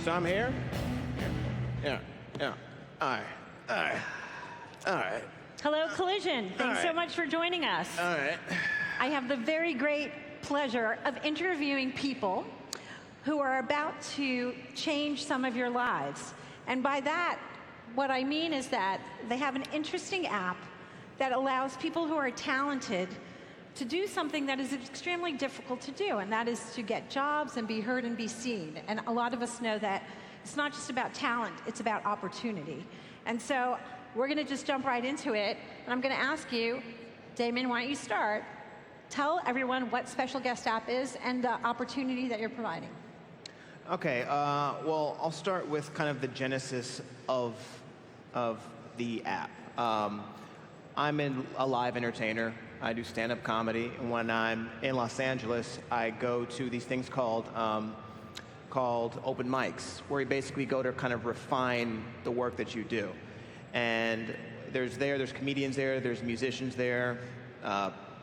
So I'm here? Yeah. All right. Hello, Collision. Thanks so much for joining us. All right. I have the very great pleasure of interviewing people who are about to change some of your lives. And by that, what I mean is that they have an interesting app that allows people who are talented to do something that is extremely difficult to do, and that is to get jobs and be heard and be seen. And a lot of us know that it's not just about talent, it's about opportunity. And so we're gonna just jump right into it, and I'm gonna ask you, Damon, why don't you start? Tell everyone what Special Guest App is and the opportunity that you're providing. Okay, well, I'll start with kind of the genesis of the app. I'm a live entertainer. I do stand-up comedy, and when I'm in Los Angeles, I go to these things called open mics, where you basically go to kind of refine the work that you do. And there's comedians there, there's musicians there,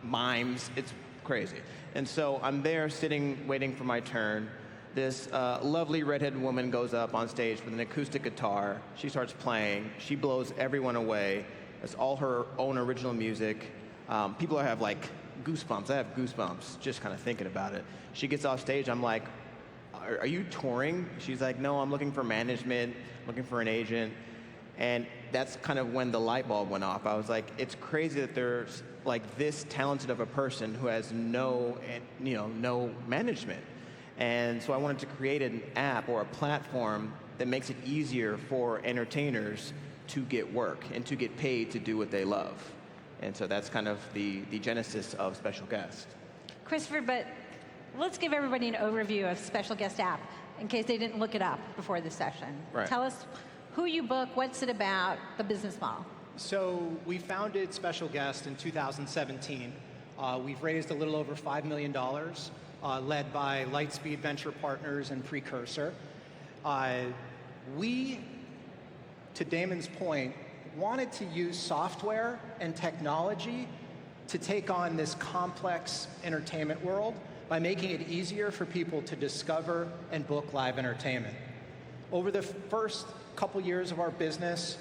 mimes, it's crazy. And so I'm there sitting, waiting for my turn. This lovely redheaded woman goes up on stage with an acoustic guitar. She starts playing. She blows everyone away. It's all her own original music. People have like goosebumps. I have goosebumps just kind of thinking about it. She gets off stage. I'm like, are you touring? She's like, no, I'm looking for management, looking for an agent. And that's kind of when the light bulb went off. I was like, it's crazy that there's like this talented of a person who has no management. And so I wanted to create an app or a platform that makes it easier for entertainers to get work and to get paid to do what they love. And so that's kind of the genesis of Special Guest. Christopher, but let's give everybody an overview of Special Guest App in case they didn't look it up before the session. Right. Tell us who you book, what's it about, the business model. So we founded Special Guest in 2017. We've raised a little over $5 million, led by Lightspeed Venture Partners and Precursor. We, to Damon's point, wanted to use software and technology to take on this complex entertainment world by making it easier for people to discover and book live entertainment. Over the first couple years of our business,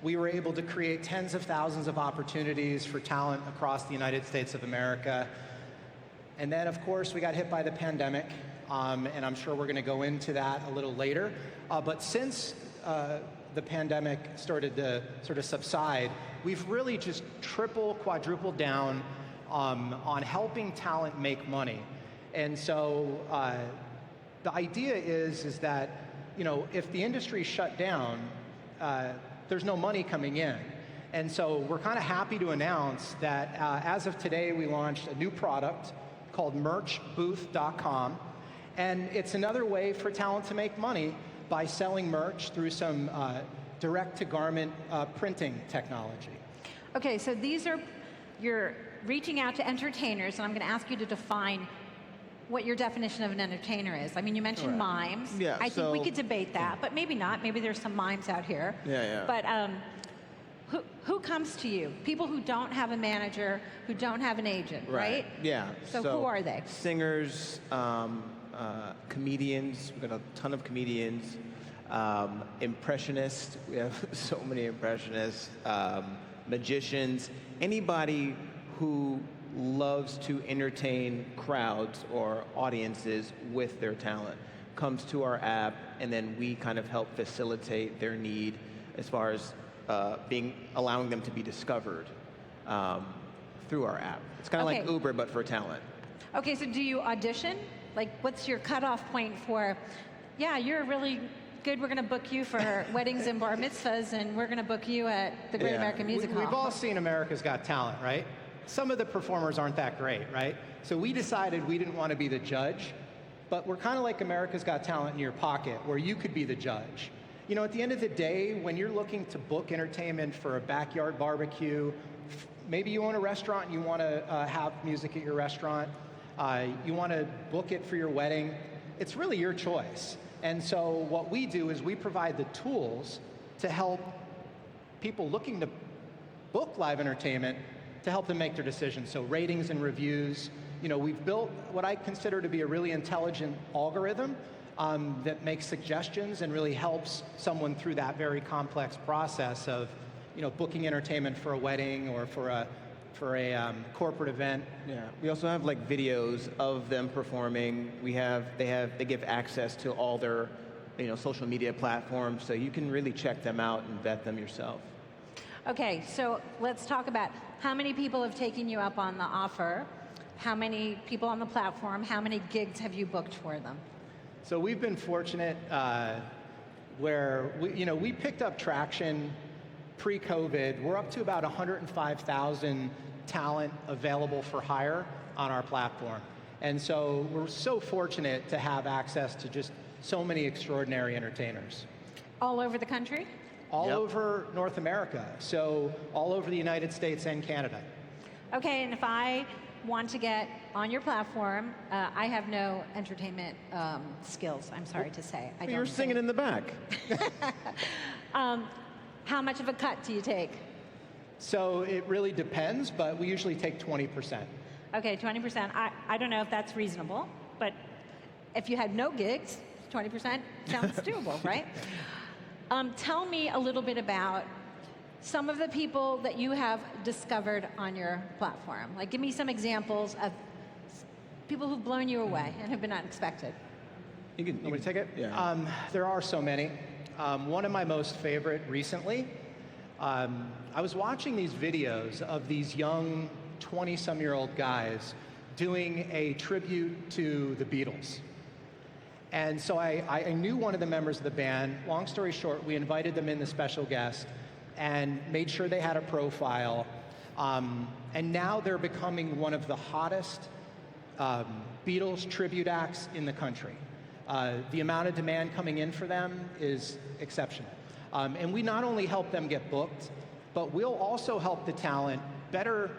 we were able to create tens of thousands of opportunities for talent across the United States of America. And then, of course, we got hit by the pandemic, and I'm sure we're going to go into that a little later. But since the pandemic started to sort of subside, we've really just quadrupled down on helping talent make money. And so the idea is that, if the industry shut down, there's no money coming in. And so we're kind of happy to announce that as of today, we launched a new product called merchbooth.com. And it's another way for talent to make money by selling merch through some direct-to-garment printing technology. Okay, so you're reaching out to entertainers, and I'm going to ask you to define what your definition of an entertainer is. I mean, you mentioned mimes. Yeah, I think we could debate that, but maybe not. Maybe there's some mimes out here. Yeah. But who comes to you? People who don't have a manager, who don't have an agent, right? Yeah. So who are they? Singers, comedians. We've got a ton of comedians. Impressionists. We have so many impressionists. Magicians. Anybody who loves to entertain crowds or audiences with their talent comes to our app, and then we kind of help facilitate their need as far as allowing them to be discovered through our app. It's kind of like Uber, but for talent. Okay, so do you audition? Like, what's your cutoff point for, yeah, you're really good, we're going to book you for weddings and bar mitzvahs, and we're going to book you at the Great American Music Hall? We've all seen America's Got Talent, right? Some of the performers aren't that great, right? So we decided we didn't want to be the judge, but we're kind of like America's Got Talent in your pocket, where you could be the judge. At the end of the day, when you're looking to book entertainment for a backyard barbecue, maybe you own a restaurant and you want to have music at your restaurant, you want to book it for your wedding, it's really your choice. And so what we do is we provide the tools to help people looking to book live entertainment to help them make their decisions. So ratings and reviews. We've built what I consider to be a really intelligent algorithm that makes suggestions and really helps someone through that very complex process of, booking entertainment for a wedding or for a corporate event. Yeah, we also have like videos of them performing. They give access to all their, social media platforms, so you can really check them out and vet them yourself. Okay, so let's talk about how many people have taken you up on the offer, how many people on the platform, how many gigs have you booked for them? So we've been fortunate where we picked up traction pre-COVID. We're up to about 105,000 talent available for hire on our platform. And so we're so fortunate to have access to just so many extraordinary entertainers. All over the country? All Yep. over North America, so all over the United States and Canada. Okay, and if I want to get on your platform, I have no entertainment skills, I'm sorry to say. I You're don't singing in the back. How much of a cut do you take? So it really depends, but we usually take 20%. Okay, 20%. I don't know if that's reasonable, but if you had no gigs, 20% sounds doable, right? Tell me a little bit about some of the people that you have discovered on your platform. Like, give me some examples of people who've blown you away and have been unexpected. You can Want me to take it? Yeah. There are so many. One of my most favorite recently, I was watching these videos of these young 20-some-year-old guys doing a tribute to the Beatles. And so I knew one of the members of the band. Long story short, we invited them in as special guest and made sure they had a profile. And now they're becoming one of the hottest Beatles tribute acts in the country. The amount of demand coming in for them is exceptional. And we not only help them get booked, but we'll also help the talent better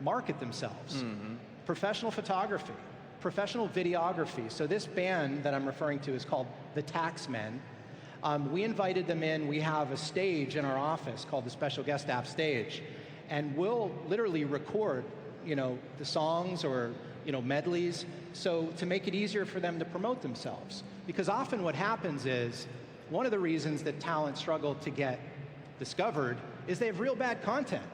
market themselves. Mm-hmm. Professional photography, professional videography. So this band that I'm referring to is called the Taxmen. We invited them in. We have a stage in our office called the Special Guest App Stage. And we'll literally record, the songs or, medleys, so to make it easier for them to promote themselves. Because often what happens is, one of the reasons that talent struggle to get discovered is they have real bad content.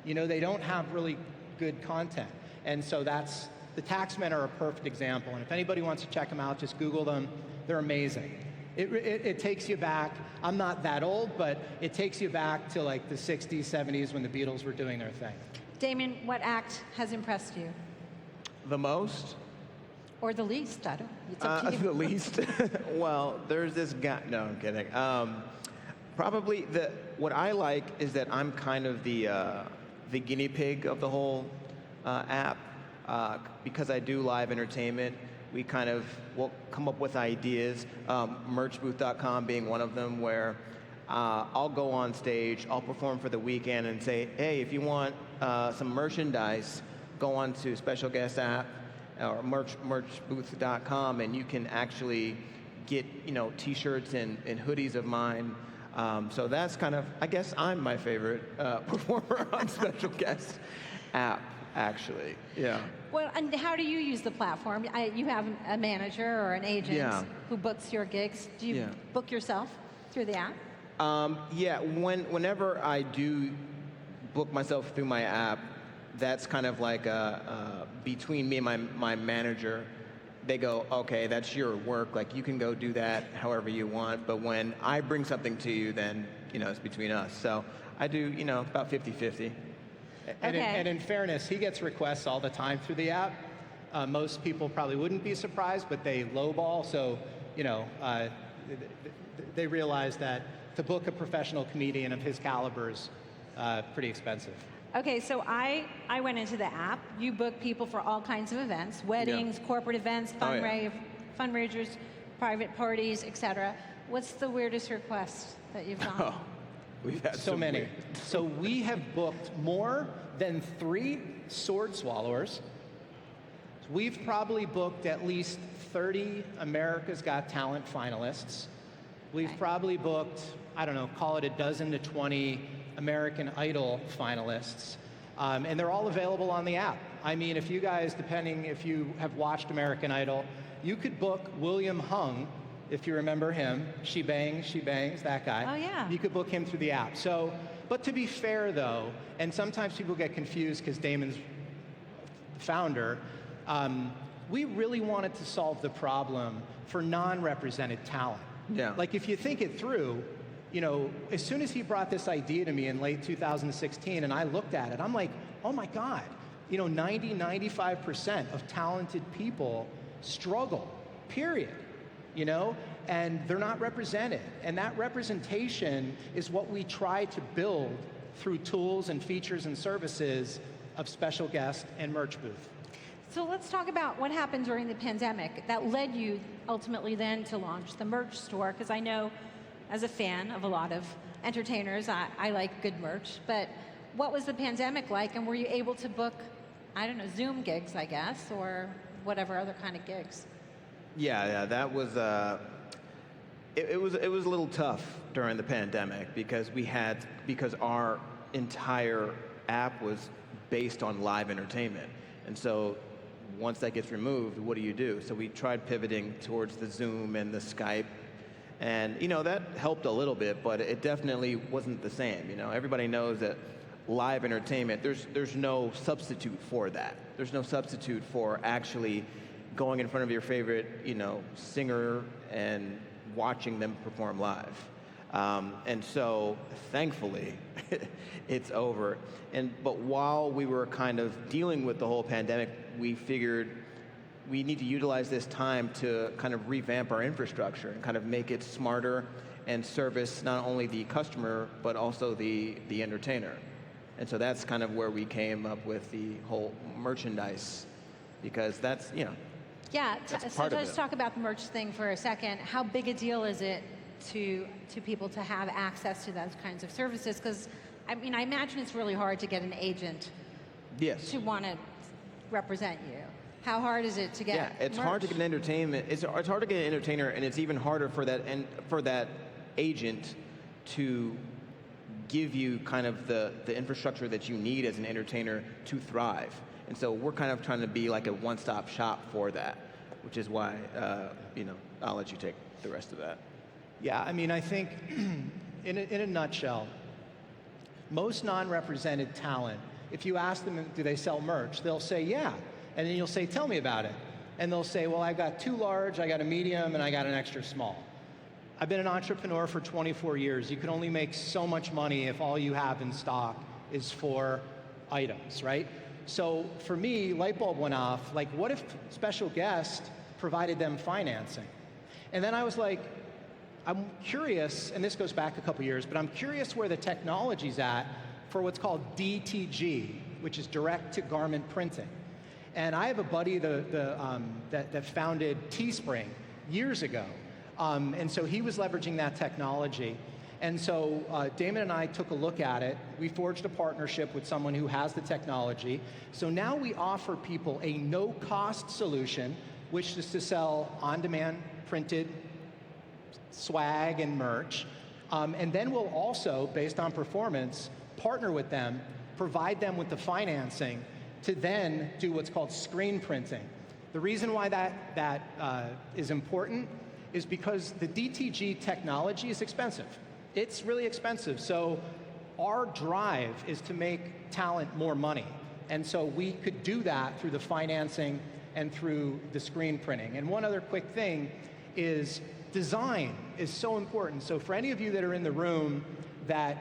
They don't have really good content. And so the Taxmen are a perfect example. And if anybody wants to check them out, just Google them. They're amazing. It takes you back. I'm not that old, but it takes you back to like the 60s, 70s when the Beatles were doing their thing. Damon, what act has impressed you? The most? Or the least? I don't. It's up to you. The least? Well, there's this guy. No, I'm kidding. Probably what I like is that I'm kind of the guinea pig of the whole app. Because I do live entertainment, we kind of will come up with ideas. Merchbooth.com being one of them, where I'll go on stage, I'll perform for the weekend, and say, hey, if you want some merchandise, go on to Special Guest App or merchbooth.com, and you can actually get T-shirts and hoodies of mine. So that's kind of, I guess I'm my favorite performer on Special Guest App, actually. Yeah. Well, and how do you use the platform? You have a manager or an agent who books your gigs. Do you book yourself through the app? Yeah, whenever I do book myself through my app, that's kind of like between me and my manager. They go, okay, that's your work. Like, you can go do that however you want. But when I bring something to you, then, it's between us. So I do, about 50-50. And in fairness, he gets requests all the time through the app. Most people probably wouldn't be surprised, but they lowball. So, they realize that to book a professional comedian of his caliber is pretty expensive. Okay, so I went into the app. You book people for all kinds of events, weddings, corporate events, fundraisers, private parties, etc. What's the weirdest request that you've done? Oh, we've had so many. So we have booked more than 3 sword swallowers. We've probably booked at least 30 America's Got Talent finalists. We've probably booked, I don't know, call it a dozen to 20 American Idol finalists. And they're all available on the app. I mean, if you guys, depending if you have watched American Idol, you could book William Hung if you remember him, she bangs, that guy. Oh, yeah. You could book him through the app. So, but to be fair though, and sometimes people get confused because Damon's the founder, we really wanted to solve the problem for non-represented talent. Yeah. Like if you think it through, you know, as soon as he brought this idea to me in late 2016 and I looked at it, I'm like, oh my God, you know, 95% of talented people struggle, period, you know, and they're not represented. And that representation is what we try to build through tools and features and services of special guest and merch booth. So let's talk about what happened during the pandemic that led you ultimately then to launch the merch store, because I know as a fan of a lot of entertainers, I like good merch, but what was the pandemic like, and were you able to book, I don't know, Zoom gigs, I guess, or whatever other kind of gigs? Yeah, that was it was a little tough during the pandemic because our entire app was based on live entertainment, and so once that gets removed, what do? So we tried pivoting towards the Zoom and the Skype, and you know that helped a little bit, but it definitely wasn't the same. You know, everybody knows that live entertainment, there's no substitute for that. There's no substitute for actually going in front of your favorite, you know, singer and watching them perform live. And so, thankfully, it's over. But while we were kind of dealing with the whole pandemic, we figured we need to utilize this time to kind of revamp our infrastructure and kind of make it smarter and service not only the customer, but also the entertainer. And so that's kind of where we came up with the whole merchandise, because that's, you know, Yeah, that's so part of let's it. talk about the merch thing for a second. How big a deal is it to people to have access to those kinds of services? Because, I mean, I imagine it's really hard to get an agent Yes. to want to represent you. How hard is it to get Yeah, it's merch? hard to get an entertainment. It's hard to get an entertainer, and it's even harder for that agent to give you kind of the infrastructure that you need as an entertainer to thrive. And so we're kind of trying to be like a one-stop shop for that, which is why you know, I'll let you take the rest of that. Yeah, I mean, I think in a nutshell, most non-represented talent, if you ask them, do they sell merch? They'll say, yeah. And then you'll say, tell me about it. And they'll say, well, I got 2 large, I got a medium, and I got an extra small. I've been an entrepreneur for 24 years. You can only make so much money if all you have in stock is 4 items, right? So for me, light bulb went off, like, what if special guest provided them financing? And then I was like, I'm curious, and this goes back a couple years, but I'm curious where the technology's at for what's called DTG, which is direct to garment printing. And I have a buddy that founded Teespring years ago. And so he was leveraging that technology. And so Damon and I took a look at it. We forged a partnership with someone who has the technology. So now we offer people a no-cost solution, which is to sell on-demand printed swag and merch. And then we'll also, based on performance, partner with them, provide them with the financing to then do what's called screen printing. The reason why that is important is because the DTG technology is expensive. It's really expensive. So our drive is to make talent more money. And so we could do that through the financing and through the screen printing. And one other quick thing is design is so important. So for any of you that are in the room that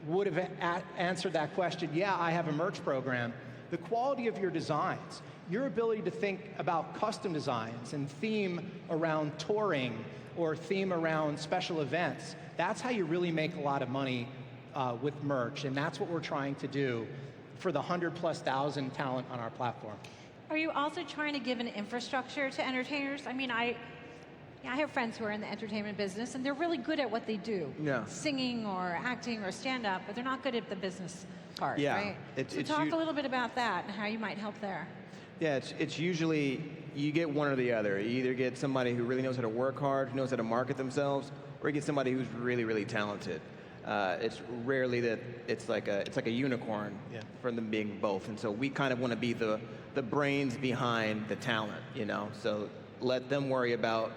would have answered that question, yeah, I have a merch program, the quality of your designs, your ability to think about custom designs and theme around touring or theme around special events, that's how you really make a lot of money with merch. And that's what we're trying to do for the 100+ thousand talent on our platform. Are you also trying to give an infrastructure to entertainers? I mean, I have friends who are in the entertainment business, and they're really good at what they do. Yeah. Singing or acting or stand-up, but they're not good at the business part, Yeah. right? So talk a little bit about that and how you might help there. Yeah, it's usually, you get one or the other. You either get somebody who really knows how to work hard, who knows how to market themselves, or you get somebody who's really, really talented. It's rarely that it's like a unicorn for them being both. And so we kind of want to be the brains behind the talent, you know? So let them worry about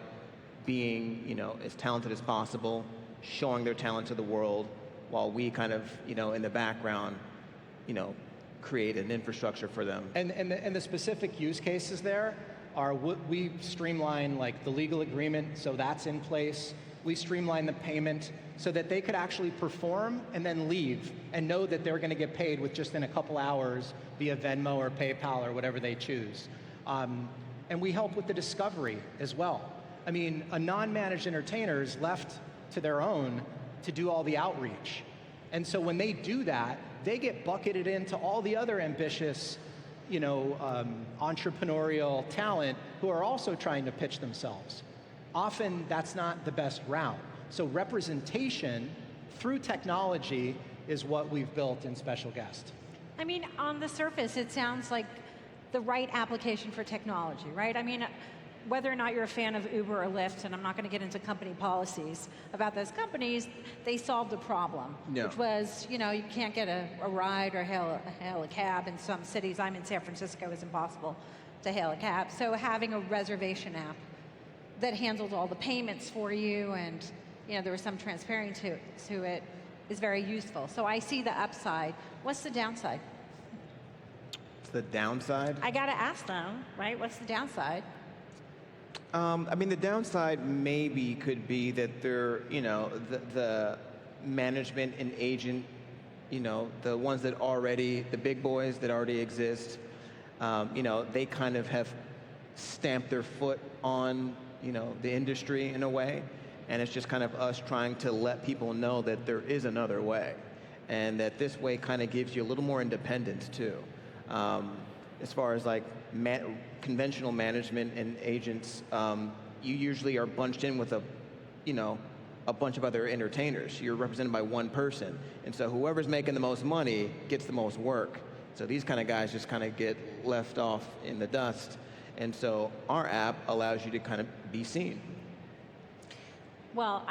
being, as talented as possible, showing their talent to the world, while we kind of, in the background, create an infrastructure for them. And the specific use cases there are we streamline like the legal agreement, so that's in place. We streamline the payment so that they could actually perform and then leave and know that they're going to get paid within a couple hours via Venmo or PayPal or whatever they choose. And we help with the discovery as well. I mean, a non-managed entertainer is left to their own to do all the outreach. And so when they do that, they get bucketed into all the other ambitious, entrepreneurial talent who are also trying to pitch themselves. Often that's not the best route. So representation through technology is what we've built in Special Guest. I mean, on the surface, it sounds like the right application for technology, right? I mean, whether or not you're a fan of Uber or Lyft, and I'm not going to get into company policies about those companies, they solved a problem, which was, you can't get a ride or hail a cab in some cities. I'm in San Francisco, it's impossible to hail a cab. So having a reservation app that handled all the payments for you and, there was some transparency to it is very useful. So I see the upside. What's the downside? The downside? I got to ask them, right? What's the downside? I mean, the downside maybe could be that they're, the management and agent, the ones that already, the big boys that already exist, they kind of have stamped their foot on, the industry in a way. And it's just kind of us trying to let people know that there is another way. And that this way kind of gives you a little more independence too. As far as like conventional management and agents, you usually are bunched in with a bunch of other entertainers. You're represented by one person. And so whoever's making the most money gets the most work. So these kind of guys just kind of get left off in the dust. And so our app allows you to kind of be seen. Well,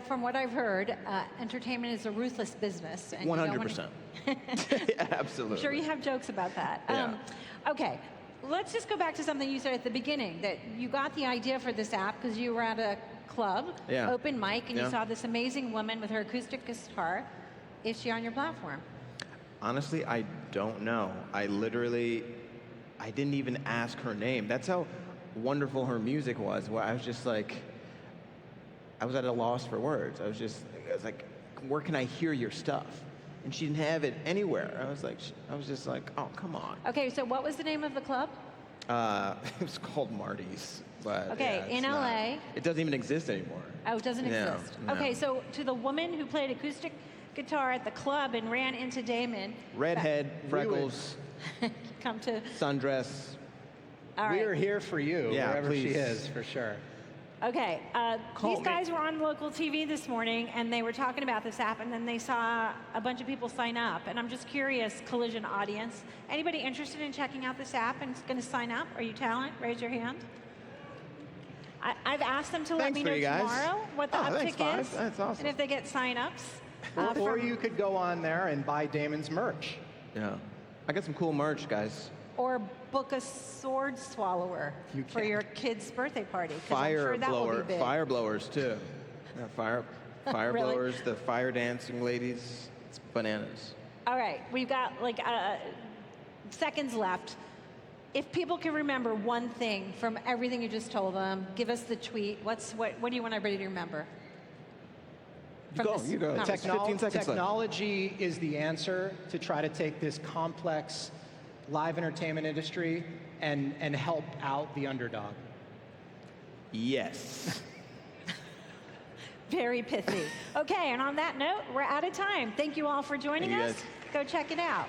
from what I've heard, entertainment is a ruthless business. And 100%. Absolutely. I'm sure you have jokes about that. Yeah. Okay, let's just go back to something you said at the beginning, that you got the idea for this app because you were at a club, open mic, and you saw this amazing woman with her acoustic guitar. Is she on your platform? Honestly, I don't know. I didn't even ask her name. That's how wonderful her music was. Where I was just like, I was at a loss for words. I was like, where can I hear your stuff? And she didn't have it anywhere. I was just like, oh, come on. Okay, so what was the name of the club? It was called Marty's. But okay, in LA. It doesn't even exist anymore. Oh, it doesn't exist. No. Okay, so to the woman who played acoustic guitar at the club and ran into Damon. Redhead, freckles, come to sundress. All right. We're here for you, wherever please. she is, for sure. Okay, these guys were on local TV this morning, and they were talking about this app, and then they saw a bunch of people sign up. And I'm just curious, Collision audience, anybody interested in checking out this app and is going to sign up? Are you talent? Raise your hand. I've asked them to let me know tomorrow what the uptick is. That's awesome. And if they get sign-ups. Or you could go on there and buy Damon's merch. Yeah. I got some cool merch, guys. Or book a sword swallower for your kid's birthday party. Fire Fire blowers too. Yeah, fire Really? blowers, the fire dancing ladies. It's bananas. All right, we've got like seconds left. If people can remember one thing from everything you just told them, give us the tweet. What do you want everybody to remember? You go. 15 seconds left. Technology is the answer to try to take this complex live entertainment industry and help out the underdog. Yes. Very pithy. Okay, and on that note, we're out of time. Thank you all for joining us. Guys. Go check it out.